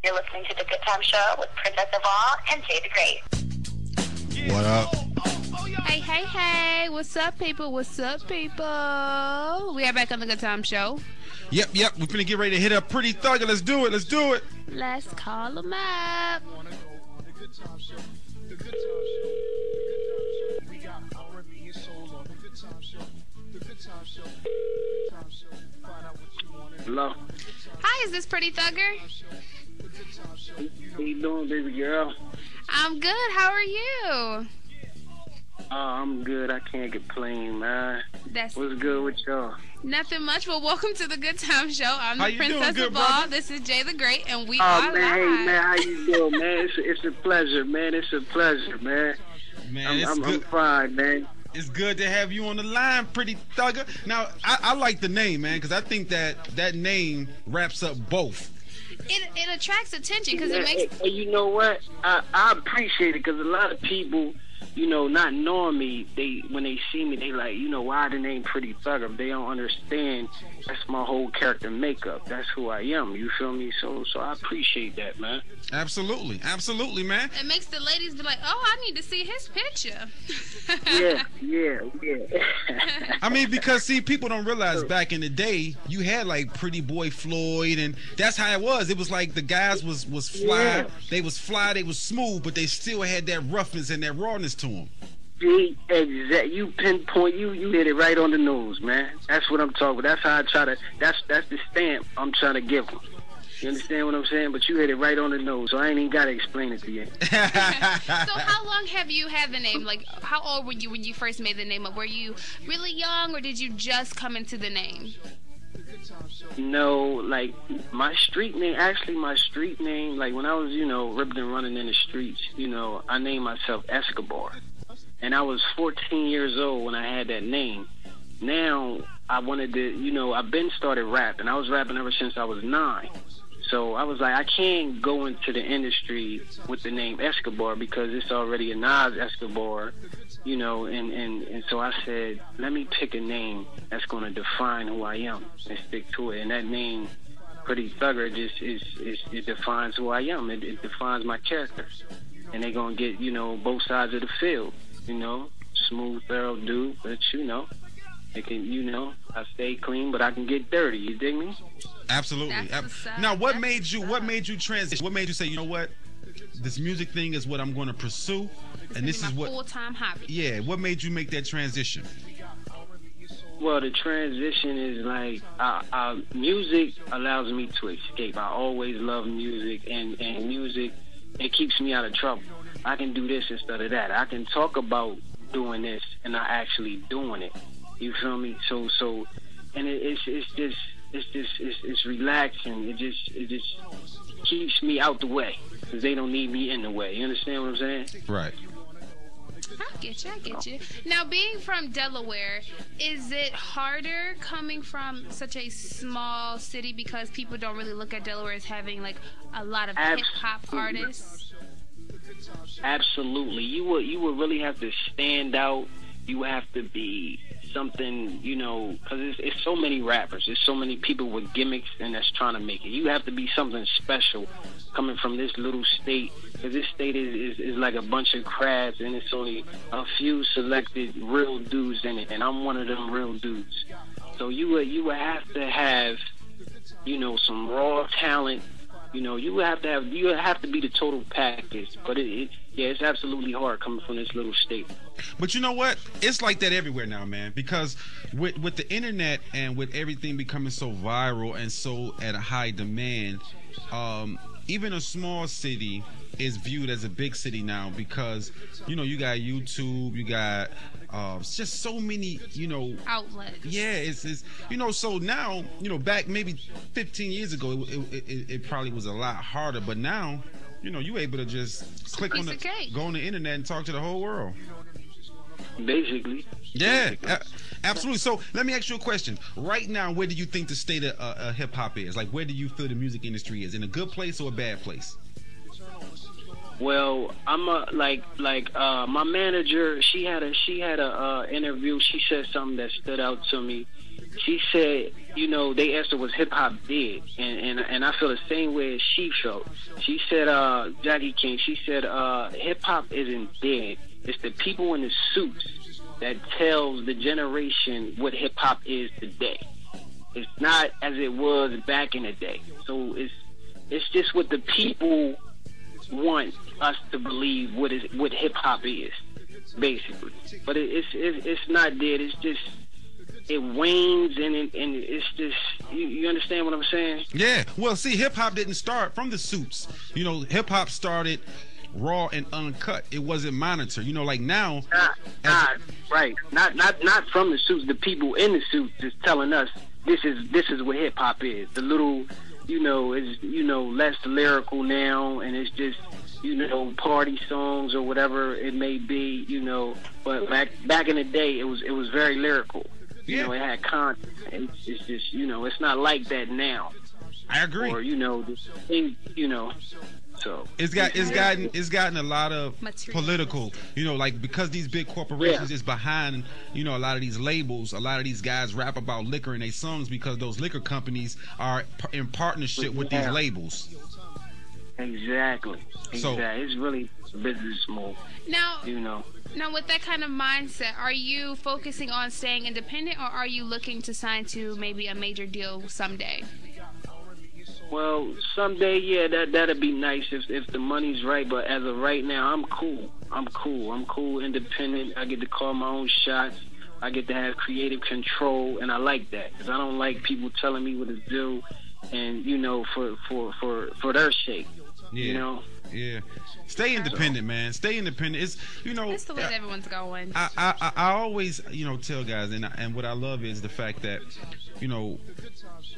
You're listening to the Good Time Show with Princess of All and Jay the Great. What up? Hey, hey, hey. What's up, people? What's up, people? We are back on the Good Time Show. Yep. We're finna get ready to hit up Pretty Thugger. Let's do it. Let's call him up. Hello. Hi, is this Pretty Thugger? How you doing, baby girl? I'm good. How are you? I'm good. I can't complain, man. That's What's good with y'all? nothing much. Well, welcome to the Good Time Show. I'm How the you Princess doing, of good All. brother? This is Jay the Great, and we Oh are man, live. hey man, how you doing, man? It's a pleasure, man. It's a pleasure, man. Man, I'm fine, man. It's good to have you on the line, Pretty Thugger. Now, I like the name, man, because I think that name wraps up both. It attracts attention because Yeah, it makes... hey, you know what? I appreciate it because a lot of people, you know, not knowing me, when they see me, they like, you know, why the name Pretty Thugger? They don't understand that's my whole character makeup. That's who I am. You feel me? So I appreciate that, man. Absolutely, man. It makes the ladies be like, oh, I need to see his picture. Yeah. I mean, because see, people don't realize back in the day, you had like Pretty Boy Floyd, and that's how it was. It was like the guys was fly. Yeah. They was fly. They was smooth, but they still had that roughness and that rawness to them. See, exact. You pinpoint. You hit it right on the nose, man. That's what I'm talking about. That's how I try to. That's the stamp I'm trying to give them. You understand what I'm saying? But you hit it right on the nose, so I ain't even got to explain it to you. So how long have you had the name? Like, how old were you when you first made the name up? Were you really young, or did you just come into the name? No, like my street name, like when I was, you know, ripping and running in the streets, you know, I named myself Escobar. And I was 14 years old when I had that name. Now I wanted to, you know, I've been started rapping. I was rapping ever since I was 9. So I was like, I can't go into the industry with the name Escobar because it's already a Nas Escobar, you know, and so I said, let me pick a name that's going to define who I am and stick to it. And that name, Pretty Thugger, it defines who I am. It defines my character. And they're going to get, you know, both sides of the field, you know, smooth, thorough dude, but, you know, it can, you know, I stay clean, but I can get dirty. You dig me? Absolutely. Now, what made you transition? What made you say, you know what, this music thing is what I'm going to pursue, and this is what full-time hobby. Yeah. What made you make that transition? Well, the transition is like music allows me to escape. I always love music, and music, it keeps me out of trouble. I can do this instead of that. I can talk about doing this and not actually doing it. You feel me? So, and it's relaxing. It just keeps me out the way because they don't need me in the way. You understand what I'm saying? Right. I get you. Now, being from Delaware, is it harder coming from such a small city because people don't really look at Delaware as having like a lot of hip-hop artists? Absolutely. You would really have to stand out. You would have to be something, you know, because it's so many rappers. There's so many people with gimmicks and that's trying to make it. You have to be something special coming from this little state, because this state is like a bunch of crabs, and it's only a few selected real dudes in it, and I'm one of them real dudes. So you would have to have, you know, some raw talent. You know, you would have to be the total package. But it's absolutely hard coming from this little state. But you know what? It's like that everywhere now, man. Because with the internet and with everything becoming so viral and so at a high demand, even a small city is viewed as a big city now because, you know, you got YouTube, you got just so many, you know, outlets. Yeah, it's you know, so now, you know, back maybe 15 years ago, it probably was a lot harder, but now, you know, you able to just click on go on the internet and talk to the whole world. Basically. Yeah, absolutely. So let me ask you a question. Right now, where do you think the state of hip hop is? Like, where do you feel the music industry is? In a good place or a bad place? Well, I'm my manager. She had a interview. She said something that stood out to me. She said you know, they asked her was hip hop dead, and I feel the same way as she felt. She said, Jackie King, she said, hip hop isn't dead. It's the people in the suits that tells the generation what hip hop is today. It's not as it was back in the day. So it's just what the people want us to believe what hip hop is, basically. But it's not dead. It's just it wanes and it's just you understand what I'm saying? Yeah. Well, see, hip hop didn't start from the suits. You know, hip hop started raw and uncut. It wasn't monitored. You know, like now. Right. Not from the suits. The people in the suits is telling us this is what hip hop is. The little, you know, is, you know, less lyrical now, and it's just, you know, party songs or whatever it may be, you know. But back in the day, it was very lyrical. You know, it had content. It's just, you know, it's not like that now. I agree. Or, you know, you know. So it's gotten a lot of political, you know, like because these big corporations is behind, you know, a lot of these labels. A lot of these guys rap about liquor in their songs because those liquor companies are in partnership with these labels. Exactly. So it's really a business move. Now, you know. Now, with that kind of mindset, are you focusing on staying independent, or are you looking to sign to maybe a major deal someday? Well, someday, yeah, that'd be nice if the money's right. But as of right now, I'm cool. I'm cool, independent. I get to call my own shots. I get to have creative control, and I like that because I don't like people telling me what to do, and you know, for their sake. Yeah. You know. Yeah. Stay independent, man. Stay independent. It's, you know, that's the way everyone's going. I always, you know, tell guys, and what I love is the fact that, you know,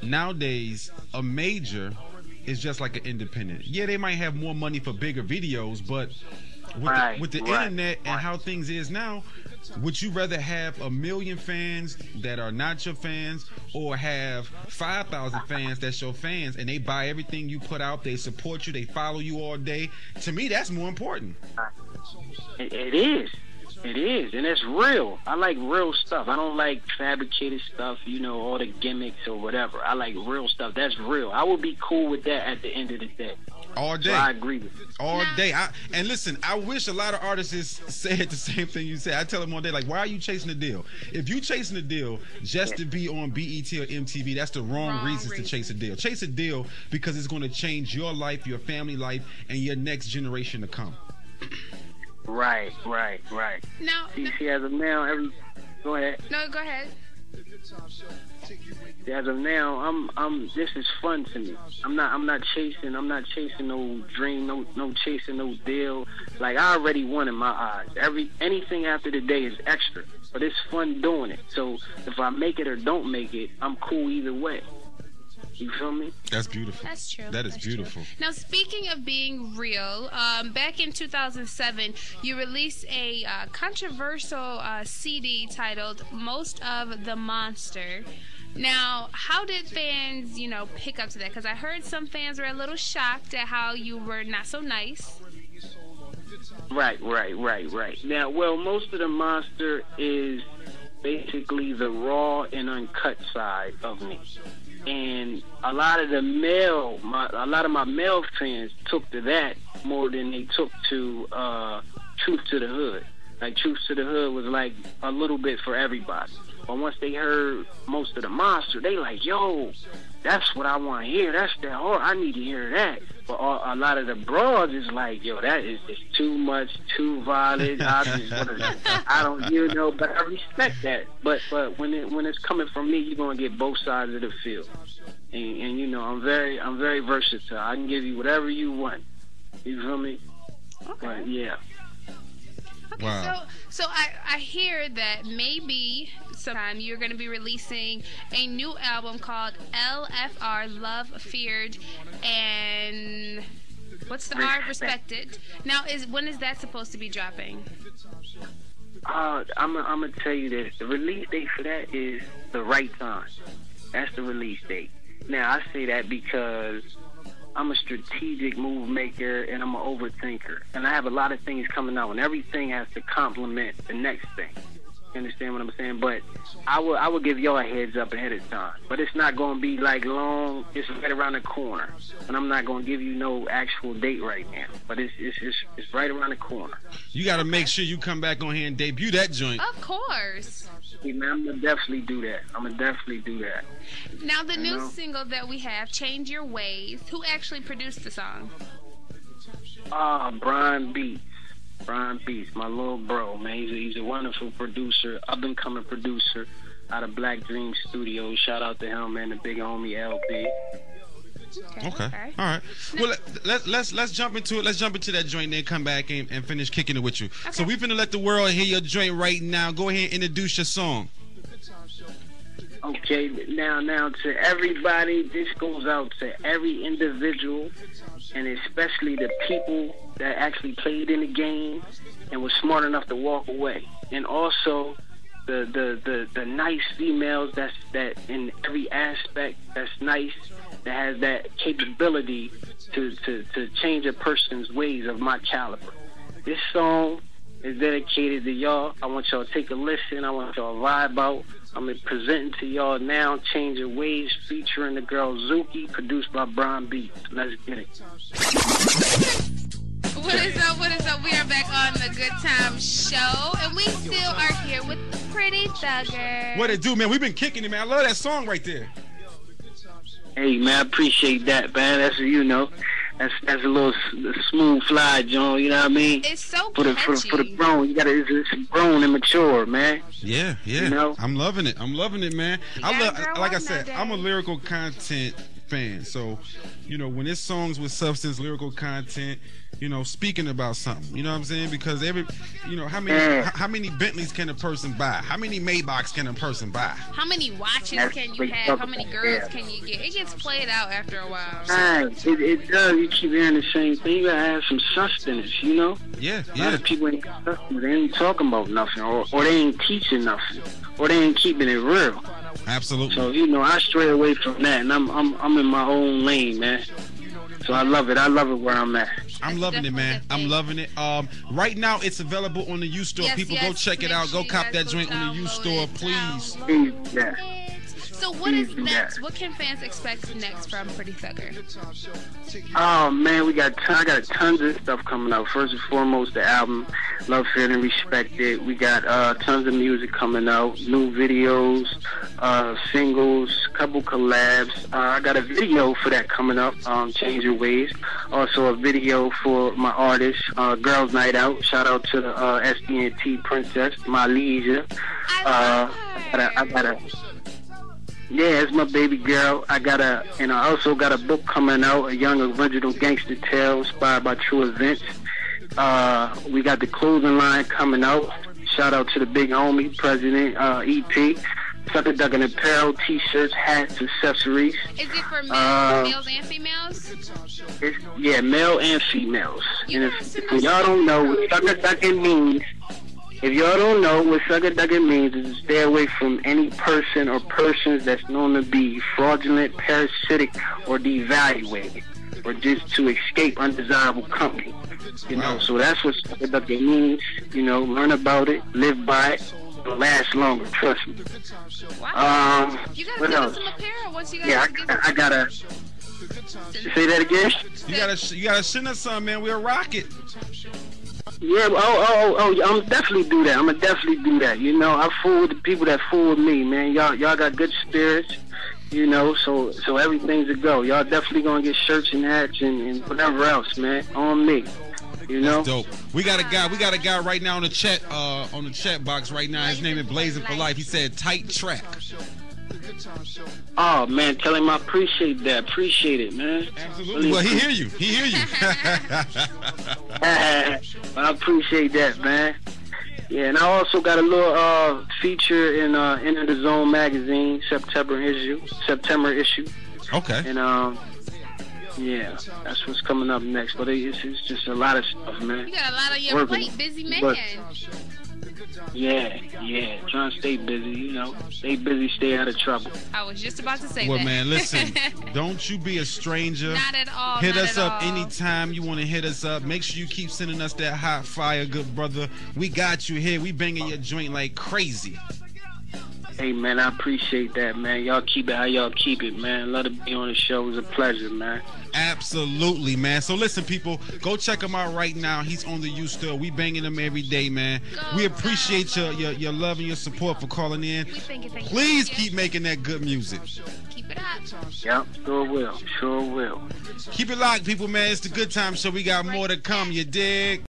nowadays a major is just like an independent. Yeah, they might have more money for bigger videos, but with the internet and how things is now, would you rather have 1 million fans that are not your fans, or have 5,000 fans that's your fans and they buy everything you put out, they support you, they follow you all day? To me, that's more important. It is. It is, and it's real. I like real stuff. I don't like fabricated stuff, you know, all the gimmicks or whatever. I like real stuff. That's real. I would be cool with that at the end of the day. All day. So I agree with you. All day. And listen, I wish a lot of artists said the same thing you said. I tell them all day, like, why are you chasing a deal? If you chasing a deal just to be on BET or MTV, that's the wrong reasons to chase a deal. Chase a deal because it's going to change your life, your family life, and your next generation to come. Right. Now, See, as of now, go ahead. No, go ahead. See, as of now, I'm. This is fun to me. I'm not chasing no dream, no chasing no deal. Like, I already won in my eyes. Anything after the day is extra, but it's fun doing it. So if I make it or don't make it, I'm cool either way. You feel me? That's beautiful. That's true. That is beautiful. True. Now, speaking of being real, back in 2007, you released a controversial CD titled "Most of the Monster." Now, how did fans, you know, pick up to that? Because I heard some fans were a little shocked at how you were not so nice. Right. Now, well, Most of the Monster is basically the raw and uncut side of me. And a lot of my male fans took to that more than they took to Truth to the Hood. Like, Truth to the Hood was like a little bit for everybody. But once they heard Most of the Monster, they like, yo, that's what I want to hear. That's that hard. I need to hear that. But a lot of the broads is like, yo, that is just too much, too violent. I don't, you know, but I respect that. But when it's coming from me, you're gonna get both sides of the field. And you know, I'm very versatile. I can give you whatever you want. You feel me? Okay. But yeah. Okay, wow. So I hear that maybe sometime you're going to be releasing a new album called LFR, Love, Feared, and what's the R? Respected. Now, when is that supposed to be dropping? I'm gonna tell you this. The release date for that is the right time. That's the release date. Now, I say that because I'm a strategic move maker and I'm an overthinker. And I have a lot of things coming out, and everything has to complement the next thing. You understand what I'm saying? But I will give y'all a heads up ahead of time. But it's not gonna be like long. It's right around the corner, and I'm not gonna give you no actual date right now. But it's right around the corner. You got to make sure you come back on here and debut that joint. Of course. Yeah, man, I'm gonna definitely do that. Now the new single that we have, "Change Your Ways." Who actually produced the song? Brian Beats. Brian Beats, my little bro, man. He's a wonderful producer, up and coming producer out of Black Dream Studios. Shout out to him, man, the big homie LB. Okay. All right. Well, let's jump into it. Let's jump into that joint and then come back and finish kicking it with you. Okay. So we're finna let the world hear your joint right now. Go ahead and introduce your song. Okay, now to everybody, this goes out to every individual, and especially the people that actually played in the game and was smart enough to walk away, and also the nice females that in every aspect that's nice, that has that capability to change a person's ways of my caliber. This song is dedicated to y'all. I want y'all to take a listen. I want y'all to vibe out. I'm presenting to y'all now "Change Your Ways" featuring the girl Zuki, produced by Brian Beats. Let's get it. What is up? We are back on the Good Tymez Show, and we still are here with the Pretty Thugger. What it do, man? We've been kicking it, man. I love that song right there. Hey, man, I appreciate that, man. That's, that's a little smooth fly, John. You know what I mean? It's so for catchy. For the grown, it's grown and mature, man. Yeah. You know? I'm loving it, man. Like I said, I'm a nowadays. lyrical content fan. So, when it's songs with substance, lyrical content, speaking about something, you know what I'm saying? Because how many Bentleys can a person buy? How many Maybachs can a person buy? How many watches can you have? How many girls can you get? It gets played out after a while. It does. You keep hearing the same thing. You gotta have some sustenance, Yeah. A lot of people ain't got sustenance. They ain't talking about nothing, or they ain't teaching nothing, or they ain't keeping it real. Absolutely. So I stray away from that, and I'm in my own lane, man. So I love it. I love it where I'm at. I'm loving it, man. I'm loving it. Right now, it's available on the U Store. Yes, People, go check it out. Go cop that joint on the U Store, please. Yeah. So what is next? What can fans expect next from Pretty Thugger? Oh man, I got tons of stuff coming out. First and foremost, the album Love, Fear, and Respected. We got tons of music coming out, new videos, singles, couple collabs. I got a video for that coming up, Change Your Ways. Also a video for my artist, Girls Night Out. Shout out to the SDNT Princess, my leisure. I got a Yeah, it's my baby girl. I also got a book coming out, a young original gangster tale inspired by true events. We got the clothing line coming out. Shout out to the big homie, President EP. Sucker Duckin' Apparel, t-shirts, hats, accessories. Is it for males and females? Male and females. You And guys if y'all don't know what Sucker Duckin' means, is to stay away from any person or persons that's known to be fraudulent, parasitic, or devaluated, or just to escape undesirable company. So that's what Sucker Duckin' means. Learn about it, live by it, it'll last longer, trust me. Wow. You gotta what give else? us some apparel once you guys I gotta say that again. You gotta send us some, man. We'll rock it. Yeah, I'm definitely do that. I fool with the people that fool with me, man. Y'all got good spirits, so everything's a go. Y'all definitely gonna get shirts and hats and whatever else, man, on me. That's dope. We got a guy right now on the chat box right now. His name is Blazing for Life. He said tight track. Oh man, tell him I appreciate that. Appreciate it, man. Absolutely. Well, he hear you. I appreciate that, man. Yeah, and I also got a little feature in Enter the Zone magazine, September issue. Okay. And yeah, that's what's coming up next. But it's just a lot of stuff, man. You got a lot on your plate, busy man. Yeah. Trying to stay busy, you know. Stay busy, stay out of trouble. I was just about to say Well, that. man, listen. Don't you be a stranger. Not at all. Hit not us at up all. anytime you want to hit us up. Make sure you keep sending us that hot fire, good brother. We got you here. We banging your joint like crazy. Hey, man, I appreciate that, man. Y'all keep it how y'all keep it, man. Love to be on the show. It was a pleasure, man. Absolutely, man. So listen, people, go check him out right now. He's on the U still. We banging him every day, man. We appreciate your love and your support for calling in. Thank you. Please keep making that good music. Keep it up. Yep, sure will. Keep it locked, people, man. It's the Good Time Show. We got more to come, you dig?